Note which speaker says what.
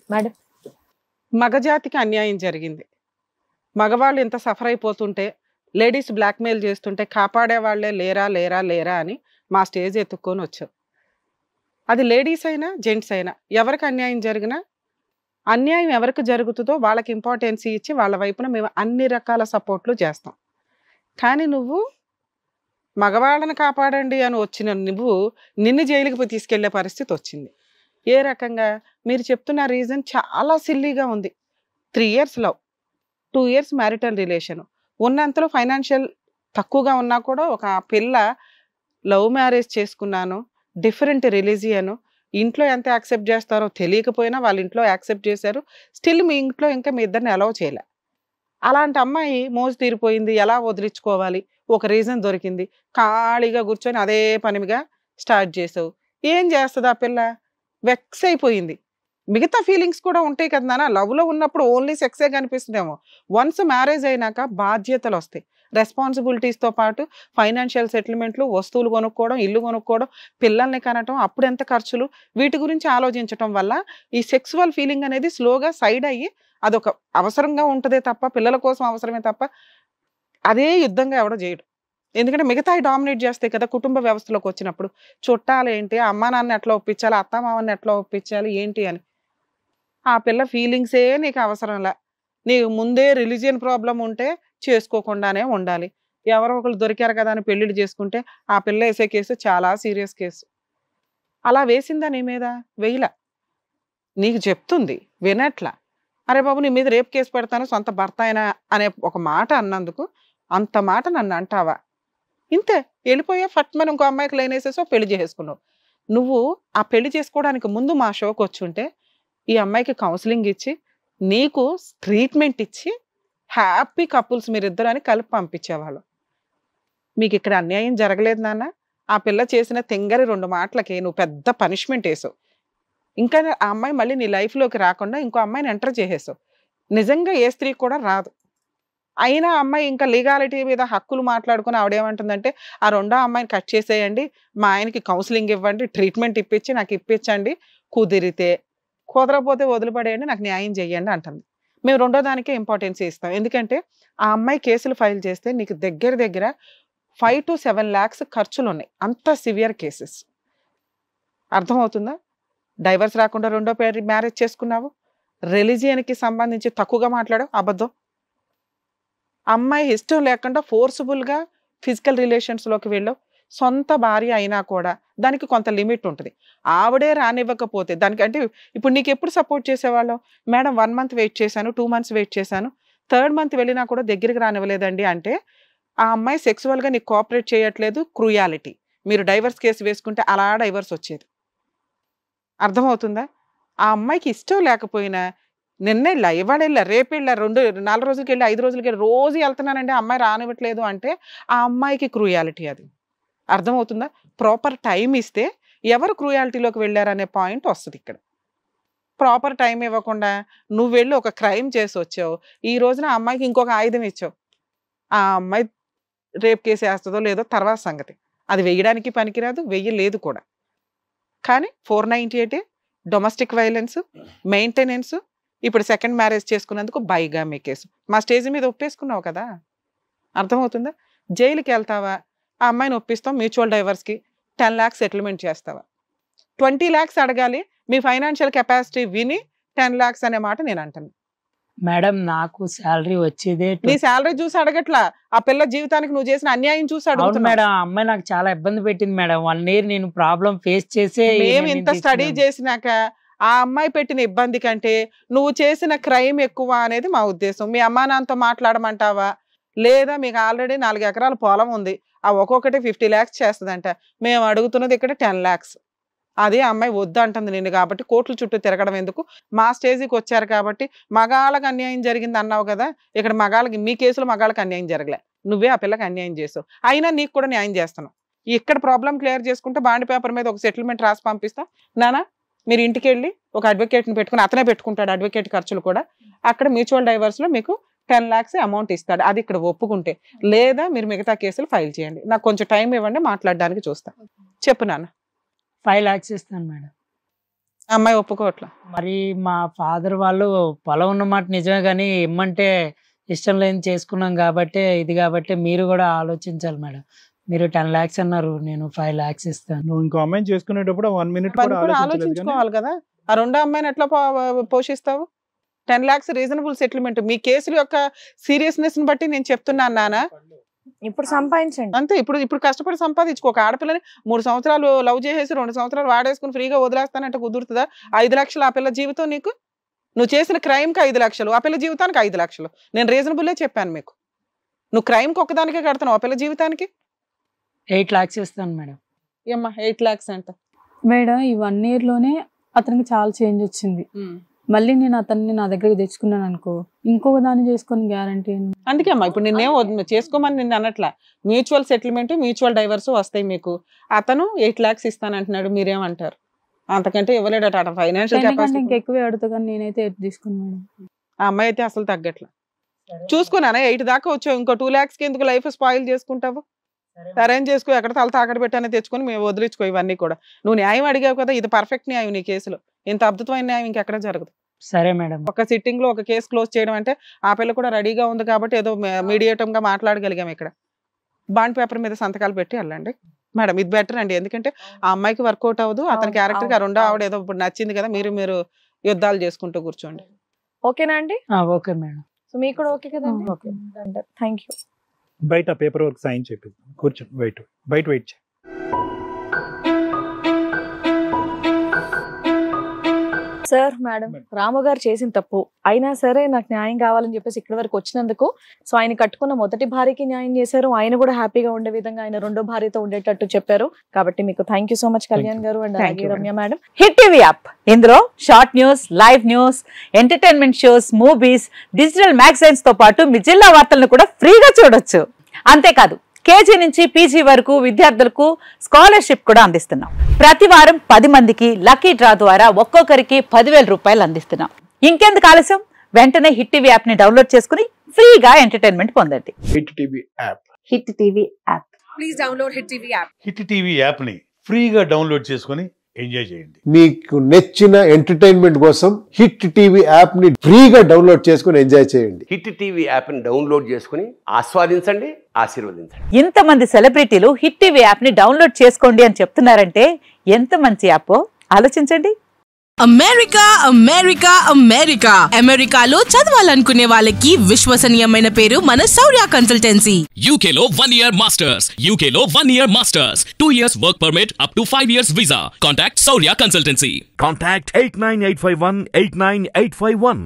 Speaker 1: Madam.
Speaker 2: మగజాతికి అన్యాయం జరిగింది. మగవాళ్ళు ఇంత సఫర్ అయిపోతుంటే, లేడీస్ బ్లాక్‌మెయిల్ చేస్తుంటే కాపాడే వాళ్ళే లేరా, లేరా, లేరా అని మా స్టేజ్ ఎత్తుక్కొనొచ్చాం. అది లేడీస్ అయినా, జెంట్స్ అయినా ఎవరికి అన్యాయం జరిగినా, అన్యాయం ఎవరికి జరుగుతుందో వాళ్ళకి ఇంపార్టెన్సీ ఇచ్చి వాళ్ళ వైపున మేము అన్ని రకాల సపోర్ట్‌లు చేస్తాం. కానీ నువ్వు మగవాళ్ళని కాపాడండి అని వచ్చిన నువ్వు నిన్ను జైలుకి తీసుకెళ్లే పరిస్థితి వచ్చింది. ఏ రకంగా? మీరు చెప్తున్న రీజన్ చాలా సిల్లీగా ఉంది. 3 years love, 2 years marital relation. ఉన్నంతలో ఫైనాన్షియల్ తక్కువగా ఉన్నా కూడా ఒక పిల్ల లవ్ మ్యారేజ్ చేసుకున్నాను, డిఫరెంట్ రిలీజియన్, ఇంట్లో ఎంత యాక్సెప్ట్ చేస్తారో తెలియకపోయినా వాళ్ళ ఇంట్లో యాక్సెప్ట్ చేశారు. స్టిల్ మీ ఇంట్లో ఇంకా మీ ఇద్దరిని అలౌ చేయలే. అలాంటి అమ్మాయి మోజు తీరిపోయింది, ఎలా వదిలించుకోవాలి? ఒక రీజన్ దొరికింది. ఖాళీగా కూర్చొని అదే పనిగా స్టార్ట్ చేసావు. ఏం చేస్తది ఆ పిల్ల? వెక్స్ అయిపోయింది. మిగతా ఫీలింగ్స్ కూడా ఉంటాయి కదా నాన్న. లవ్‌లో ఉన్నప్పుడు ఓన్లీ సెక్సే కనిపిస్తుందేమో. వన్స్ మ్యారేజ్ అయినాక బాధ్యతలొస్తాయి. రెస్పాన్సిబిలిటీస్‌తో పాటు ఫైనాన్షియల్ సెటిల్మెంట్లు, వస్తువులు కొనుక్కోవడం, ఇల్లు కొనుక్కోవడం, పిల్లల్ని కనటం, అప్పుడెంత ఖర్చులు, వీటి గురించి ఆలోచించటం వల్ల ఈ సెక్సువల్ ఫీలింగ్ అనేది స్లోగా సైడ్ అయ్యి అదొక అవసరంగా ఉంటదే తప్ప, పిల్లల కోసం అవసరమే తప్ప, అదే యుద్ధంగా ఎవడు చేయడు. ఎందుకంటే మిగతాయి డామినేట్ చేస్తాయి కదా కుటుంబ వ్యవస్థలోకి వచ్చినప్పుడు. చుట్టాలేంటి, అమ్మా నాన్నని ఎట్లా ఒప్పించాలి, అత్తామామని ఎట్లా ఒప్పించాలి, ఏంటి అని. ఆ పిల్ల ఫీలింగ్సే నీకు అవసరంలా. నీకు ముందే రిలీజియన్ ప్రాబ్లమ్ ఉంటే చేసుకోకుండానే ఉండాలి. ఎవరో ఒకళ్ళు దొరికారు కదా అని పెళ్ళిళ్ళు చేసుకుంటే ఆ పిల్ల ఏసే కేసు చాలా సీరియస్ కేసు. అలా వేసిందా నీ మీద? వేయలా. నీకు చెప్తుంది, వినట్లా. అరే బాబు నీ మీద రేప్ కేసు పెడతాను సొంత భర్త అయినా అనే ఒక మాట అన్నందుకు అంత మాట నన్ను అంటావా? ఇంతే. వెళ్ళిపోయా ఫట్మని ఇంకో అమ్మాయికి లైనేసేసావు, పెళ్లి చేసేసుకున్నావు. నువ్వు ఆ పెళ్లి చేసుకోవడానికి ముందు మా షోకి వచ్చుంటే ఈ అమ్మాయికి కౌన్సిలింగ్ ఇచ్చి, నీకు ట్రీట్మెంట్ ఇచ్చి, హ్యాపీ కపుల్స్ మీరిద్దరు అని కలిపి పంపించేవాళ్ళం. మీకు ఇక్కడ అన్యాయం జరగలేదు నాన్న. ఆ పిల్ల చేసిన తెంగరి 2 మాటలకి నువ్వు పెద్ద పనిష్మెంట్ వేసావు. ఇంకా ఆ అమ్మాయి మళ్ళీ నీ లైఫ్‌లోకి రాకుండా ఇంకో అమ్మాయిని ఎంటర్ చేసేసావు. నిజంగా ఏ స్త్రీకి కూడా రాదు. అయినా ఆ అమ్మాయి ఇంకా లీగాలిటీ మీద హక్కులు మాట్లాడుకొని ఆవిడేమంటుందంటే, ఆ రెండో అమ్మాయిని కట్ చేసేయండి, మా ఆయనకి కౌన్సిలింగ్ ఇవ్వండి, ట్రీట్మెంట్ ఇప్పించి నాకు ఇప్పించండి, కుదిరితే. కుదరకపోతే వదిలిపడేయండి, నాకు న్యాయం చేయండి అంటుంది. మేము రెండో దానికే ఇంపార్టెన్స్ ఇస్తాం. ఎందుకంటే ఆ అమ్మాయి కేసులు ఫైల్ చేస్తే నీకు దగ్గర దగ్గర 5-7 lakhs ఖర్చులున్నాయి. అంత సివియర్ కేసెస్. అర్థమవుతుందా? డైవర్స్ రాకుండా రెండో మ్యారేజ్ చేసుకున్నావు. రిలీజియన్‌కి సంబంధించి తక్కువగా మాట్లాడావు, అబద్ధం. అమ్మాయి ఇష్టం లేకుండా ఫోర్స్‌బుల్‌గా ఫిజికల్ రిలేషన్స్‌లోకి వెళ్ళావు. సొంత భార్య అయినా కూడా దానికి కొంత లిమిట్ ఉంటది. ఆవిడే రానివ్వకపోతే దానికి అంటే ఇప్పుడు నీకెప్పుడు సపోర్ట్ చేసేవాళ్ళం? మేడం 1 మంత్ వెయిట్ చేశాను, 2 మంత్స్ వెయిట్ చేశాను, థర్డ్ మంత్ వెళ్ళినా కూడా దగ్గరికి రానివ్వలేదండి అంటే, ఆ అమ్మాయి సెక్సువల్‌గా నీకు కోఆపరేట్ చేయట్లేదు, క్రూయాలిటీ. మీరు డైవర్స్ కేసు వేసుకుంటే అలా డైవర్స్ వచ్చేది. అర్థమవుతుందా? ఆ అమ్మాయికి ఇష్టం లేకపోయినా నిన్నెళ్ళా, ఇవాళెళ్ళా, రేపెళ్ళా, 4 రోజులకెళ్ళి, 5 రోజులకెళ్ళి, రోజు ఎళ్తున్నానండి ఆ అమ్మాయి రానివ్వట్లేదు అంటే, ఆ అమ్మాయికి క్రూయాలిటీ అది. అర్థమవుతుందా? ప్రాపర్ టైమ్ ఇస్తే ఎవరు క్రూయాలిటీలోకి వెళ్లారనే పాయింట్ వస్తదిక్కడ. ప్రాపర్ టైమ్ ఇవ్వకుండా నువ్వు వెళ్లి ఒక క్రైమ్ చేసొచ్చావు. ఈ రోజున ఆ అమ్మాయికి ఇంకొక ఆయుధం ఇచ్చావు. ఆ అమ్మాయి రేప్ కేస్ ఏస్తదో లేదో తర్వాత సంగతి. అది వెయ్యడానికి పనికిరాదు, వెయ్యలేదు కూడా. కానీ 498 డొమెస్టిక్ వైలెన్స్, మెయింటెనెన్స్, ఇప్పుడు సెకండ్ మ్యారేజ్ చేసుకున్నందుకు బైగామీ కేసు. మా స్టేజ్ మీద ఒప్పేసుకున్నావు కదా! అర్థమవుతుందా? జైలుకెళ్తావా? ఆ అమ్మాయిని ఒప్పిస్తాం మ్యూచువల్ డైవర్స్‌కి 10 lakhs సెటిల్మెంట్ చేస్తావా? 20 lakhs అడగాలి. మీ ఫైనాన్షియల్ కెపాసిటీ విని 10 lakhs అనే మాట నేనంటాను.
Speaker 1: మేడం నాకు సాలరీ వచ్చేదే
Speaker 2: నీ సాలరీ చూసి అడగట్లా. ఆ పిల్ల జీవితానికి నువ్వు చేసిన అన్యాయం చూసి
Speaker 1: అవును
Speaker 2: అడుగుతున్నావు.
Speaker 1: మేడం. ఆ అమ్మాయి నాకు చాలా ఇబ్బంది పెట్టింది మేడం. 1 ఇయర్ నేను ప్రాబ్లమ్ ఫేస్ చేసే ఈ
Speaker 2: మేము
Speaker 1: నిర్ణయం
Speaker 2: ఇంత స్టడీ
Speaker 1: తీసుకున్నాను.
Speaker 2: చేసినాక ఆ అమ్మాయి పెట్టిన ఇబ్బంది కంటే నువ్వు చేసిన క్రైమ్ ఎక్కువ అనేది మా ఉద్దేశం. మీ అమ్మా నాన్నతో మాట్లాడమంటావా? లేదా మీకు ఆల్రెడీ 4 ఎకరాల పొలం ఉంది. ఆ ఒక్కొక్కటి 50 lakhs చేస్తదంట. మేము అడుగుతున్నది ఇక్కడ 10 lakhs. అదే అమ్మాయి వద్దంటుంది నిన్ను కాబట్టి కోర్టుల చుట్టూ తిరగడం ఎందుకు? మా స్టేజ్‌కి వచ్చారు కాబట్టి మగాళ్ళకి అన్యాయం జరిగింది అన్నావు కదా! ఇక్కడ మగాళ్ళకి మీ కేసులో మగాళ్ళకి అన్యాయం జరగలే. నువ్వే ఆ పిల్లకి అన్యాయం చేసావు. అయినా నీకు కూడా న్యాయం చేస్తున్నాం. ఇక్కడ ప్రాబ్లమ్ క్లియర్ చేసుకుంటే బాండ్ పేపర్ మీద ఒక సెటిల్మెంట్ రాసి పంపిస్తాం. నాన్న మీరు ఇంటికెళ్ళి ఒక అడ్వకేట్‌ని పెట్టుకొని అతనే పెట్టుకుంటాడు అడ్వకేట్ ఖర్చులు కూడా. అక్కడ మ్యూచువల్ డైవర్స్‌లో మీకు 10 lakhs అమౌంట్ ఇస్తాడు. అది ఇక్కడ ఒప్పుకుంటే. లేదా మీరు మిగతా కేసులు ఫైల్ చేయండి. నాకు కొంచెం టైం ఇవ్వండి మాట్లాడడానికి చూస్తా. చెప్పు నాన్న.
Speaker 1: 5 lakhs ఇస్తాను మేడం.
Speaker 2: అమ్మాయి ఒప్పుకోవట్లా.
Speaker 1: మరి మా ఫాదర్ వాళ్ళు పొలం ఉన్నమాట నిజమే కానీ ఇమ్మంటే ఇష్టం లేని చేసుకున్నాం కాబట్టి ఇది కాబట్టి మీరు కూడా ఆలోచించాలి మేడం. మీరు 10 lakhs అన్నారు, నేను 5 lakhs ఇస్తాను.
Speaker 3: నువ్వు ఇంకో అమ్మాయిని చేసుకునేటప్పుడు 1 minute
Speaker 2: వాళ్ళు
Speaker 3: కూడా
Speaker 2: కూడా
Speaker 3: ఆలోచించలేదు కానీ
Speaker 2: ఆలోచించుకోవాలి కదా. ఆ రెండో అమ్మాయిని ఎట్లా పోషిస్తావు? 10 lakhs రీజనబుల్ సెటిల్మెంట్. మీ కేసుల యొక్క సీరియస్నెస్ ని బట్టి నేను చెప్తున్నాను నాన్న.
Speaker 4: ఇప్పుడు సంపాదించండి
Speaker 2: అంతే. ఇప్పుడు కష్టపడి సంపాదించుకో. ఒక ఆడపిల్లని 3 సంవత్సరాలు లవ్ చేసేసి 2 సంవత్సరాలు వాడేసుకుని ఫ్రీగా వదిలేస్తానంటే కుదురుతుందా? 5 లక్షలు ఆ పిల్ల జీవితం నీకు? నువ్వు చేసిన క్రైమ్కి 5 లక్షలు, ఆ పిల్ల జీవితానికి 5 లక్షలు. నేను రీజనబుల్లే చెప్పాను మీకు. నువ్వు క్రైమ్కి ఒక్కదానికే కడతావు, ఆ పిల్ల జీవితానికి
Speaker 1: 8 lakhs ఇస్తాను మేడం.
Speaker 2: ఏమ్మా 8 lakhs అంట
Speaker 5: మేడం. ఈ 1 year లోనే అతనికి చాలా చేంజ్ వచ్చింది. మళ్ళీ నేను అతన్ని నా దగ్గరికి తెచ్చుకున్నాను అనుకో, ఇంకొక దాన్ని చేసుకొని గ్యారంటీ.
Speaker 2: అందుకే అమ్మా ఇప్పుడు నిన్నేం చేసుకోమని నిన్ను అన్నట్లా. మ్యూచువల్ సెటిల్మెంట్, మ్యూచువల్ డైవర్స్ వస్తాయి మీకు. అతను 8 lakhs ఇస్తానంటున్నాడు, మీరేమంటారు? అంతకంటే ఇవ్వలేడట. ఫైనాన్షియల్ కెపాసిటీ
Speaker 5: ఇంకెక్కువ అడుగుతా కానీ నేనైతే 8 తీసుకున్నాను.
Speaker 2: ఆ అమ్మాయి అయితే అసలు తగ్గట్లా. చూసుకున్నానా 8 దాకా వచ్చావు, ఇంకో 2 lakhs కి ఎందుకు లైఫ్ స్పాయిల్ చేసుకుంటావు? అరేంజ్ చేసుకో, ఎక్కడ తల తాకడ పెట్టానే తెచ్చుకొని మేము వదిలించుకో. ఇవన్నీ కూడా నువ్వు న్యాయం అడిగావు కదా, ఇది పర్ఫెక్ట్ న్యాయం నీ కేసులో. ఇంత అద్భుతమైన న్యాయం ఇంకెక్కడ జరగదు.
Speaker 1: సరే మేడం.
Speaker 2: ఒక సిట్టింగ్ లో ఒక కేసు క్లోజ్ చేయడం అంటే ఆ పిల్ల కూడా రెడీగా ఉంది కాబట్టి ఏదో మీడియేటమ్ గా మాట్లాడగలిగాం. ఇక్కడ బాండ్ పేపర్ మీద సంతకాలు పెట్టి వెళ్ళండి మేడం, ఇది బెటర్ అండి. ఎందుకంటే ఆ అమ్మాయికి వర్కౌట్ అవ్వదు, అతని క్యారెక్టర్ గా రెండో ఆవిడ ఏదో ఇప్పుడు నచ్చింది కదా, మీరు యుద్ధాలు చేసుకుంటూ కూర్చోండి.
Speaker 4: ఓకేనా అండి?
Speaker 1: Okay madam.
Speaker 4: సో మీకు కూడా ఓకే కదా? Okay, thank you.
Speaker 3: బయట పేపర్ వర్క్ సైన్ చేపిస్తాను, కూర్చొని బయట వెయిట్ చేయి.
Speaker 4: సార్ మేడం, రాము గారు చేసిన తప్పు అయినా సరే నాకు న్యాయం కావాలని చెప్పేసి ఇక్కడి వరకు వచ్చినందుకు, సో ఆయన కట్టుకున్న మొదటి భార్యకి న్యాయం చేశారు, ఆయన కూడా హ్యాపీగా ఉండే విధంగా ఆయన రెండో భార్యతో ఉండేటట్టు చెప్పారు. కాబట్టి మీకు thank you so much Kalyan garu and అలాగే Ramya madam.
Speaker 6: Hit TV app, ఇందులో short news, live news, entertainment shows, movies, digital magazines తో పాటు మీ జిల్లా వార్తలను కూడా ఫ్రీగా చూడొచ్చు. అంతేకాదు కేజీ నుంచి పీజీ వరకు విద్యార్థులకు స్కాలర్షిప్ కూడా అందిస్తున్నాం. ప్రతి వారం 10 మందికి లక్కీ డ్రా ద్వారా ఒక్కొక్కరికి 10,000 రూపాయలు అందిస్తున్నాం. ఇంకెందుకు ఆలస్యం, వెంటనే హిట్ టీవీ యాప్ ని డౌన్లోడ్ చేసుకుని ఫ్రీగా ఎంటర్టైన్మెంట్ పొందండి.
Speaker 7: Hit TV app.
Speaker 6: Hit TV app.
Speaker 4: Please download hit TV app.
Speaker 7: Hit TV app ని ఫ్రీగా డౌన్లోడ్ చేసుకుని ఎంజాయ్ చేయండి.
Speaker 8: మీకు నచ్చిన ఎంటర్టైన్మెంట్ కోసం హిట్ టీవీ యాప్ ని ఫ్రీగా డౌన్లోడ్ చేసుకుని ఎంజాయ్ చేయండి.
Speaker 9: హిట్ టీవీ యాప్ ని డౌన్లోడ్ చేసుకుని ఆస్వాదించండి, ఆశీర్వదించండి.
Speaker 6: ఇంతమంది సెలబ్రిటీలు హిట్ టీవీ యాప్ ని డౌన్లోడ్ చేసుకోండి అని చెప్తున్నారంటే ఎంత మంచి యాప్ ఆలోచించండి.
Speaker 10: అమెరికా అమెరికా అమెరికా అమెరికాలో చదవాలనుకునే వాళ్ళకి విశ్వసనీయమైన పేరు మన శౌర్య కన్సల్టెన్సీ.
Speaker 11: UK లో 1 year masters, UK లో 1 year masters, 2 years work permit up to 5 years visa. Contact Shaurya Consultancy.
Speaker 12: Contact 89851 89851.